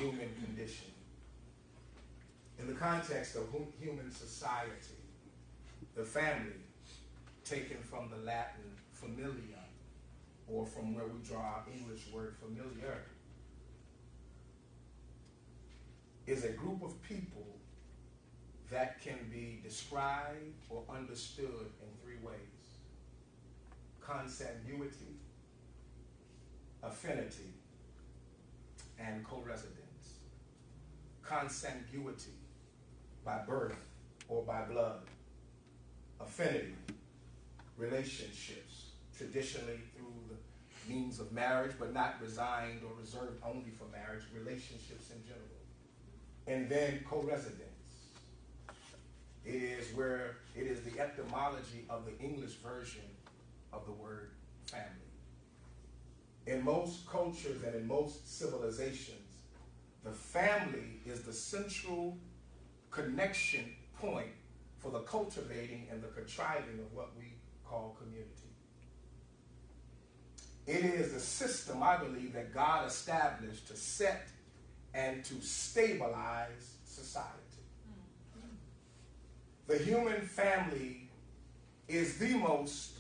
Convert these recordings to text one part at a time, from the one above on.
human condition. In the context of human society, the family, taken from the Latin familia, or from where we draw our English word familiar, is a group of people that can be described or understood in three ways: consanguinity, affinity, and co-residence. Consanguinity, by birth or by blood. Affinity, relationships, traditionally through the means of marriage, but not resigned or reserved only for marriage, relationships in general. And then co-residence. It is the etymology of the English version of the word family. In most cultures and in most civilizations, the family is the central connection point for the cultivating and the contriving of what we call community. It is a system, I believe, that God established to set and to stabilize society. The human family is the most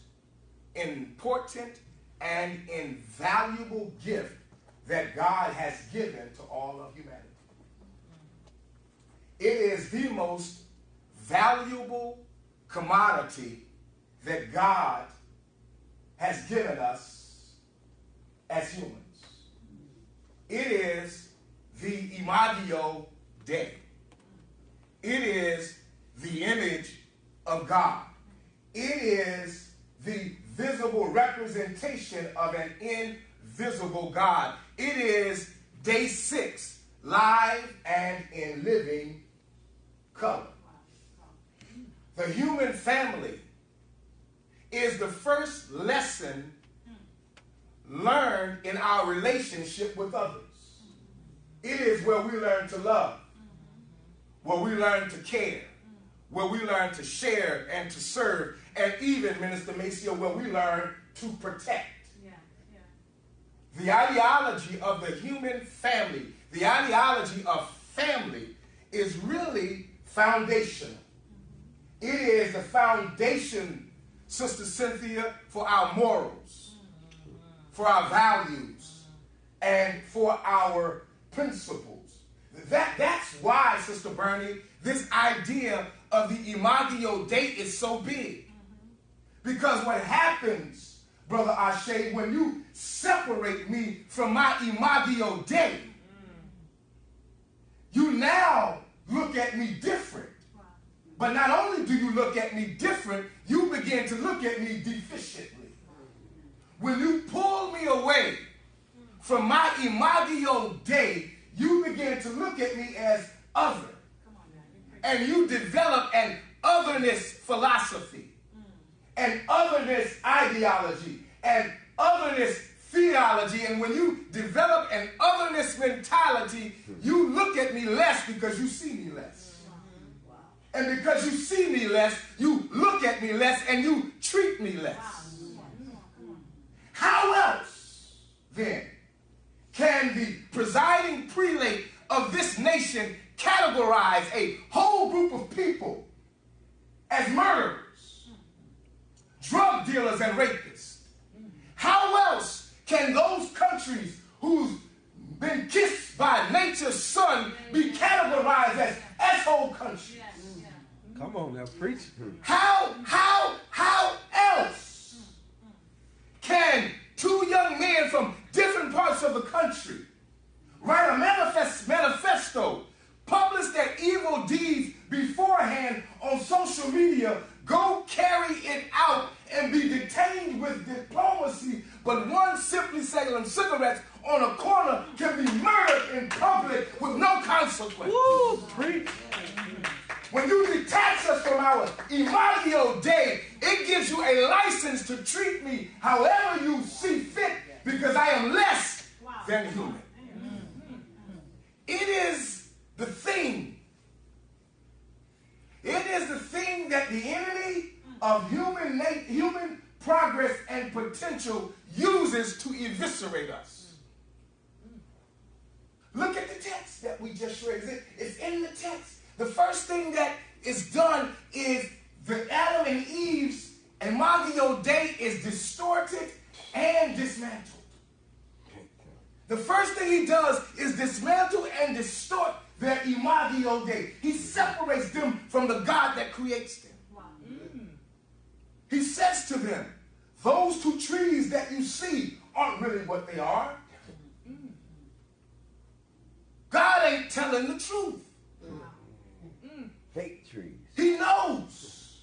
important and invaluable gift that God has given to all of humanity. It is the most valuable commodity that God has given us as humans. It is the imago Dei. It is the image of God. It is the visible representation of an invisible God. It is day 6, live and in living color. The human family is the first lesson learned in our relationship with others. It is where we learn to love, where we learn to care, where we learn to share and to serve, and even, Minister Maceo, where we learn to protect. The ideology of the human family, the ideology of family, is really foundational. It is the foundation, Sister Cynthia, for our morals, for our values, and for our principles. That's why, Sister Bernie, this idea of the imago Dei is so big. Because what happens, Brother Ashe, when you separate me from my imago Dei, you now look at me different. But not only do you look at me different, you begin to look at me deficiently. When you pull me away from my imago Dei, you begin to look at me as other. And you develop an otherness philosophy, an otherness ideology, an otherness theology. And when you develop an otherness mentality, you look at me less because you see me less. And because you see me less, you look at me less and you treat me less. How else, then, can the presiding prelate of this nation categorize a whole group of people as murderers, drug dealers, and rapists? How else can those countries who's been kissed by nature's son be categorized as asshole countries? Come on now, preach. How else can two young men from different parts of the country write a manifesto, publish their evil deeds beforehand on social media, go carry it out and be detained with diplomacy, but one simply selling cigarettes on a corner can be murdered in public with no consequence? Woo, preach. When you detach us from our imago Dei, it gives you a license to treat me however you see fit, because I am less than human. It is the thing. It is the thing that the enemy of human progress and potential uses to eviscerate us. Look at the text that we just read. It's in the text. The first thing that is done is the Adam and Eve's Imago Dei is distorted and dismantled. The first thing he does is dismantle and distort their Imago Dei. He separates them from the God that creates them. Wow. He says to them, those two trees that you see aren't really what they are. God ain't telling the truth. Fake trees. He knows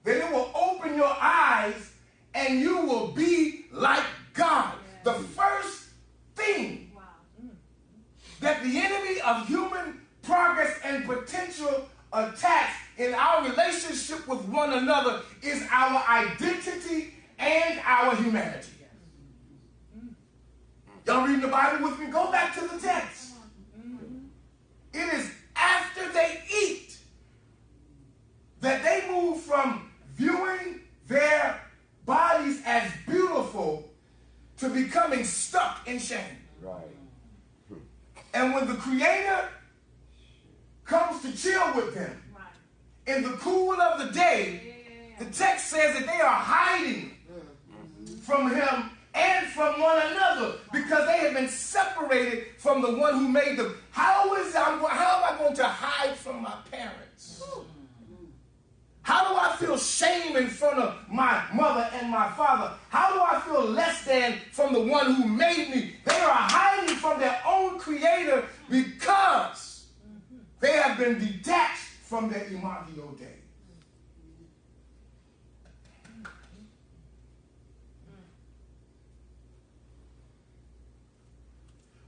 that it will open your eyes and you will be like God. The first thing that the enemy of human progress and potential attacks in our relationship with one another is our identity and our humanity. Y'all reading the Bible with me? Go back to the text. It is after they eat that they move from viewing their bodies as beautiful to becoming stuck in shame. Right. And when the Creator comes to chill with them in the cool of the day, the text says that they are hiding from him and from one another because they have been separated from the one who made them. How am I going to hide from my parents? How do I feel shame in front of my mother and my father? How do I feel less than from the one who made me? They are hiding from their own Creator because they have been detached from their Imago Dei.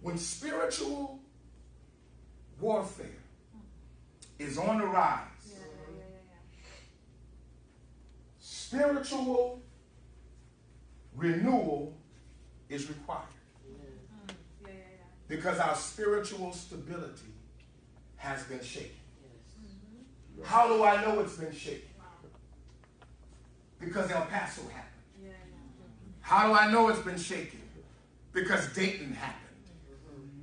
When spiritual warfare is on the rise, spiritual renewal is required. Because our spiritual stability has been shaken. How do I know it's been shaken? Because El Paso happened. How do I know it's been shaken? Because Dayton happened.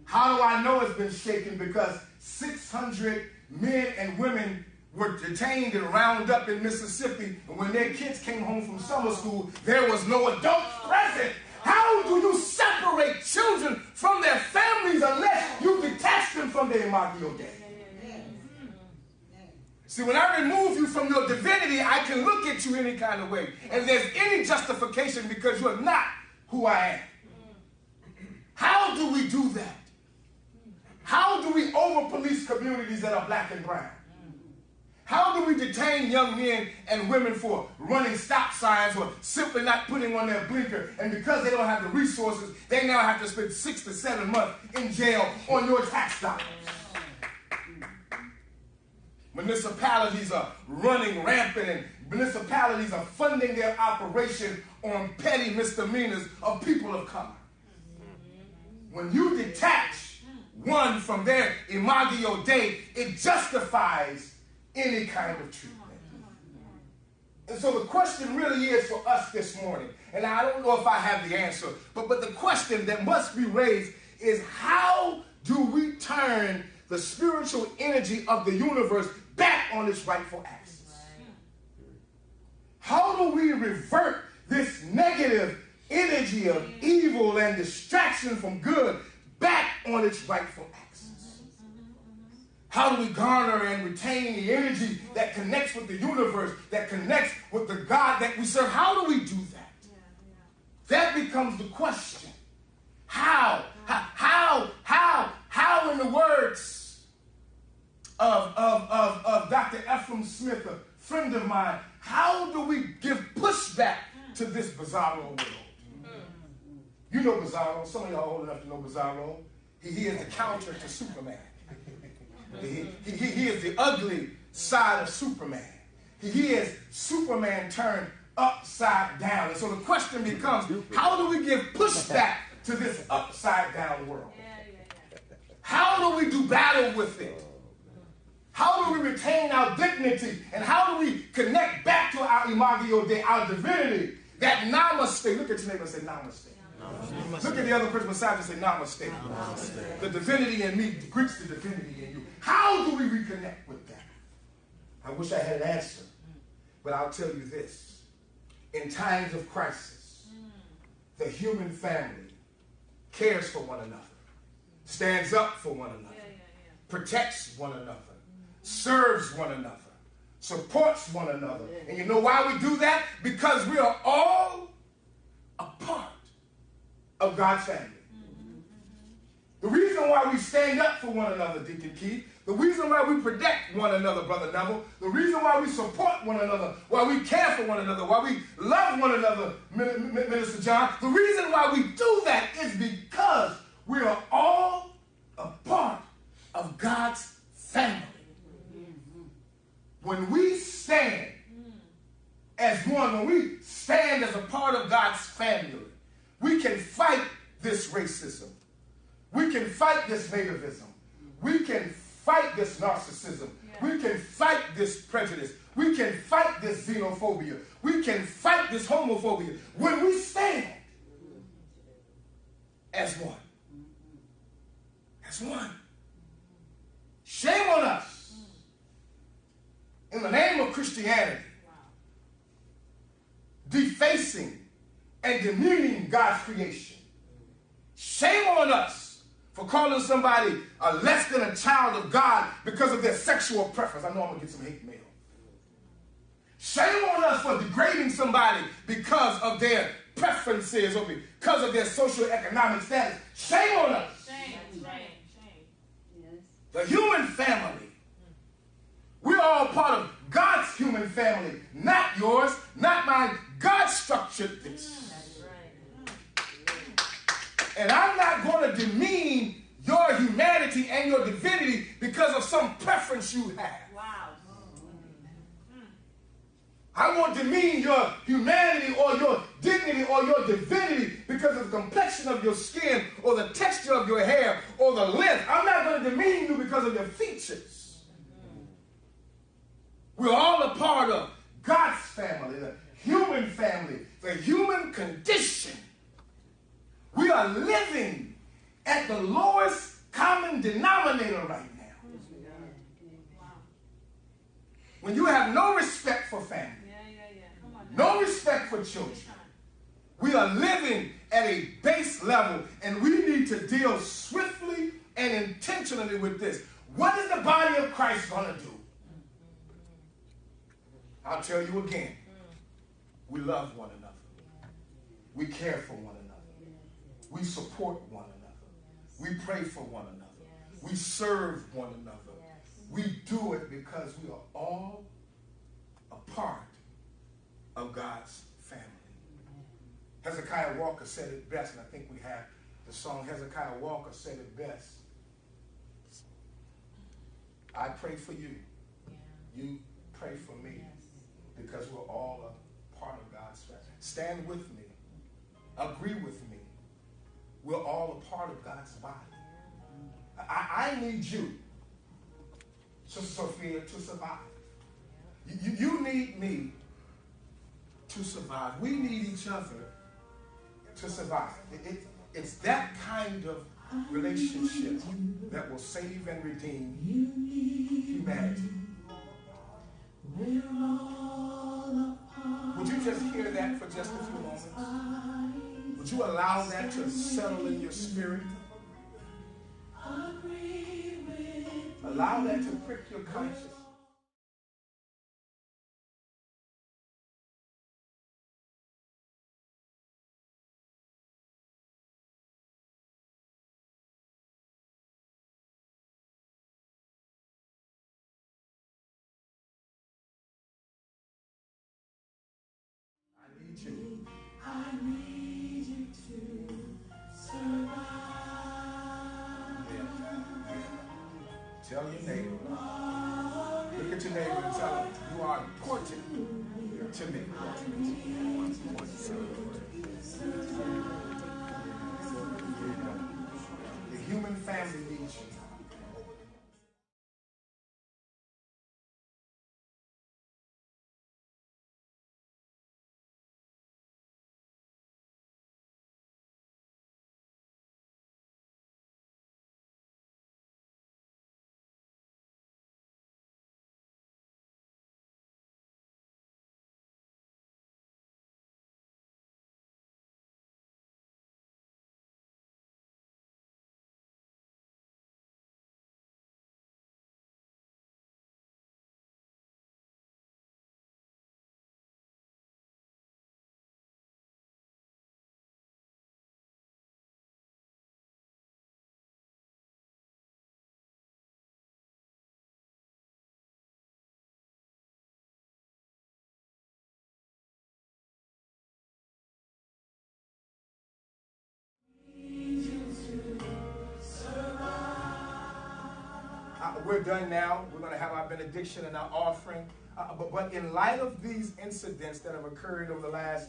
How do I know it's been shaken? Because 600 men and women were detained and rounded up in Mississippi, and when their kids came home from summer school, there was no adults present. How do you separate children from their families unless you detach them from their Imago Dei? See, when I remove you from your divinity, I can look at you any kind of way. And there's any justification because you're not who I am. How do we do that? How do we over-police communities that are black and brown? How do we detain young men and women for running stop signs or simply not putting on their blinker? And because they don't have the resources, they now have to spend 6 to 7 months in jail on your tax dollars. Municipalities are running rampant and municipalities are funding their operation on petty misdemeanors of people of color. When you detach one from their Imago Dei, it justifies any kind of treatment. And so the question really is for us this morning, and I don't know if I have the answer, but the question that must be raised is, how do we turn the spiritual energy of the universe back on its rightful axis? How do we revert this negative energy of evil and distraction from good back on its rightful axis? How do we garner and retain the energy that connects with the universe, that connects with the God that we serve? How do we do that? That becomes the question. How in the words of Dr. Ephraim Smith, a friend of mine, how do we give pushback to this bizarro world? You know Bizarro. Some of y'all old enough to know Bizarro. He is the counter to Superman. He is the ugly side of Superman. He is Superman turned upside down. And so the question becomes, how do we give pushback to this upside down world? How do we do battle with it? How do we retain our dignity? And how do we connect back to our Imago Dei, our divinity? That namaste. Look at your neighbor and say namaste. Look at the other person beside you and say, namaste. Namaste. The divinity in me greets the divinity in you. How do we reconnect with that? I wish I had an answer, but I'll tell you this. In times of crisis, the human family cares for one another, stands up for one another, protects one another, serves one another, supports one another. And you know why we do that? Because we are all a part of God's family. The reason why we stand up for one another, Deacon Keith, the reason why we protect one another, Brother Neville, the reason why we support one another, why we care for one another, why we love one another, Minister John, the reason why we do that is because we are all a part of God's family. When we stand as one, when we stand as a part of God's family, we can fight this racism. We can fight this nativism. We can fight this narcissism. We can fight this prejudice. We can fight this xenophobia. We can fight this homophobia when we stand as one. As one. Shame on us. In the name of Christianity, defacing and demeaning God's creation. Shame on us for calling somebody less than a child of God because of their sexual preference. I know I'm going to get some hate mail. Shame on us for degrading somebody because of their preferences or because of their socioeconomic status. Shame on us. Shame. Yes. The human family. We're all part of God's human family, not yours, not mine. God structured this. That's right. And I'm not going to demean your humanity and your divinity because of some preference you have. Wow. I won't demean your humanity or your dignity or your divinity because of the complexion of your skin or the texture of your hair or the length. I'm not going to demean you because of your features. We're all a part of God's family, the human family, the human condition. We are living at the lowest common denominator right now. When you have no respect for family, Come on. no respect for children, we are living at a base level, and we need to deal swiftly and intentionally with this. What is the body of Christ going to do? I'll tell you again. We love one another. We care for one another. We support one another. We pray for one another. We serve one another. We do it because we are all a part of God's family. Hezekiah Walker said it best, and I think we have the song. Hezekiah Walker said it best. I pray for you. You pray for me. Because we're all a part of God's family. Stand with me. Agree with me. We're all a part of God's body. I need you, Sister Sophia, to survive. You need me to survive. We need each other to survive. It's that kind of relationship that will save and redeem humanity. Would you just hear that for just a few moments? Would you allow that to settle in your spirit? Allow that to prick your conscience. I need you to survive. Yeah. Tell your neighbor. Look at your neighbor and tell him you are important to me. The human family needs you. we're done now. We're going to have our benediction and our offering. But in light of these incidents that have occurred over the last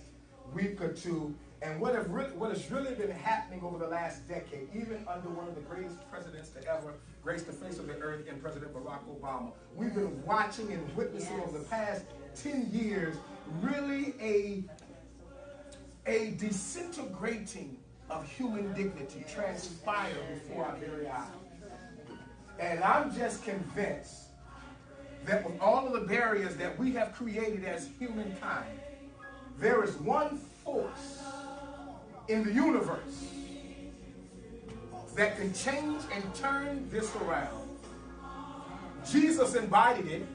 week or two, and what has really been happening over the last decade, even under one of the greatest presidents to ever grace the face of the earth in President Barack Obama, we've been watching and witnessing over the past 10 years really a disintegrating of human dignity transpire before our very eyes. And I'm just convinced that with all of the barriers that we have created as humankind, there is one force in the universe that can change and turn this around. Jesus embodied it.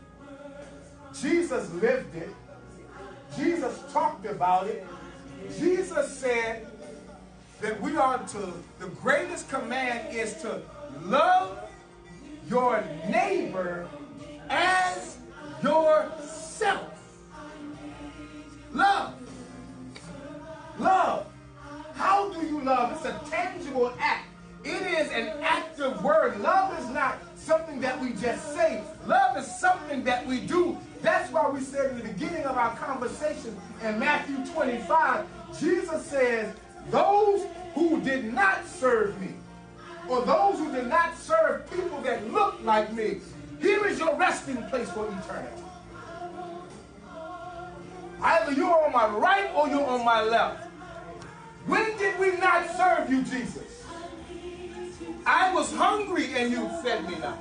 Jesus lived it. Jesus talked about it. Jesus said that we are to, the greatest command is to love your neighbor as yourself. Love. Love. How do you love? It's a tangible act. It is an active word. Love is not something that we just say. Love is something that we do. That's why we said in the beginning of our conversation in Matthew 25, Jesus says, those who did not serve me, or those who did not serve people that look like me, here is your resting place for eternity. Either you're on my right or you're on my left. When did we not serve you, Jesus? I was hungry and you fed me not.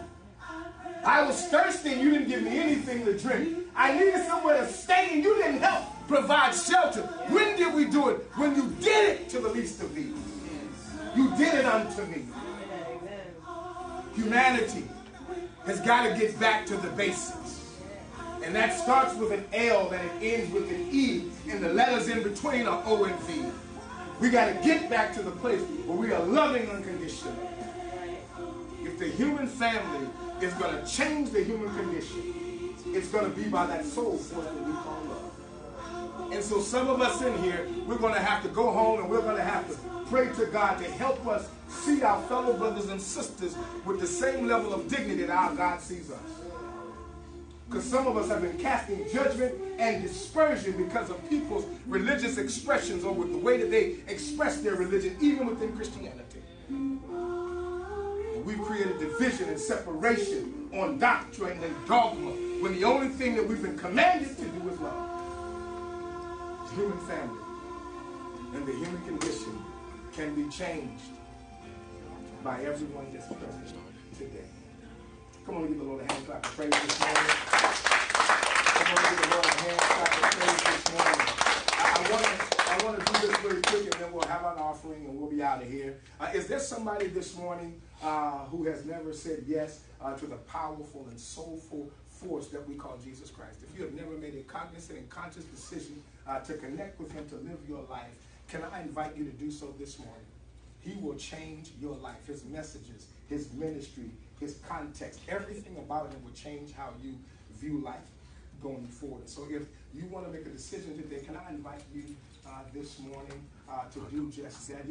I was thirsty and you didn't give me anything to drink. I needed somewhere to stay and you didn't help provide shelter. When did we do it? When you did it to the least of these. You did it unto me. Humanity has got to get back to the basics. And that starts with an L and it ends with an E, and the letters in between are O and V. We got to get back to the place where we are loving unconditionally. If the human family is going to change the human condition, it's going to be by that soul force that we call love. And so some of us in here, we're going to have to go home and we're going to have to pray to God to help us see our fellow brothers and sisters with the same level of dignity that our God sees us. Because some of us have been casting judgment and dispersion because of people's religious expressions or with the way that they express their religion, even within Christianity. And we've created division and separation on doctrine and dogma, when the only thing that we've been commanded to do is love. It's human family. And the human condition can be changed by everyone that's present today. Come on, give the Lord a hand clap of praise this morning. Come on, give the Lord a hand clap of praise this morning. I want to do this really quick, and then we'll have an offering, and we'll be out of here. Is there somebody this morning who has never said yes to the powerful and soulful force that we call Jesus Christ? If you have never made a cognizant and conscious decision to connect with him, to live your life, can I invite you to do so this morning? He will change your life. His messages, his ministry, his context, everything about him will change how you view life going forward. So if you want to make a decision today, can I invite you this morning to do just that?